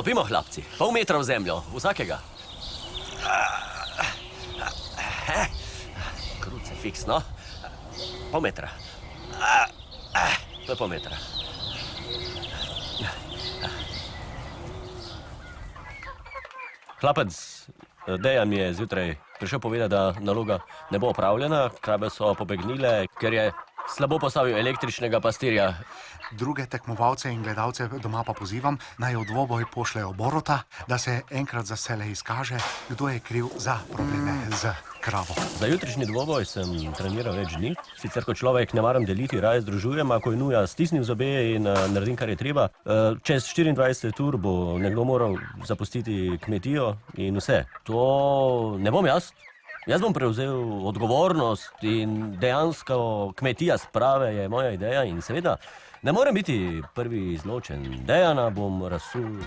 Stopimo, hlapci. Pol metra v zemljo, vsakega. Krucifix, no. Pol metra. To je pol metra. Hlapec Dejan mi je zjutraj prišel povedati, da naloga ne bo opravljena, krabe so pobegnile, ker je slabo postavil električnega pastirja. Druge tekmovalce in gledalce doma pa pozivam, naj v dvoboj pošljejo Borota, da se enkrat za vselej izkaže, kdo je kriv za probleme z kravo. Za jutrišnji dvoboj sem treniral več dni. Sicer kot človek ne maram deliti, raje združujem, ako je nuja, stisnim zobe in naredim, kar je treba. Čez 24 ur bo nekdo moral zapustiti kmetijo in vse. To ne bom jaz. Jaz bom prevzel odgovornost in dejansko kmetija sprave je moja ideja in seveda ne morem biti prvi izločen. Dejana bom razsul.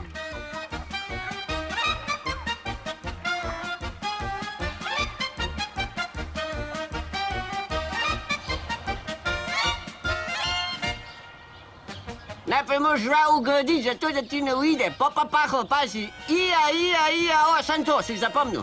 Najprej moraš žral ugraditi, zato da ti ne uide. Pa paho, pazi. Ija, o, samo to si zapomnil.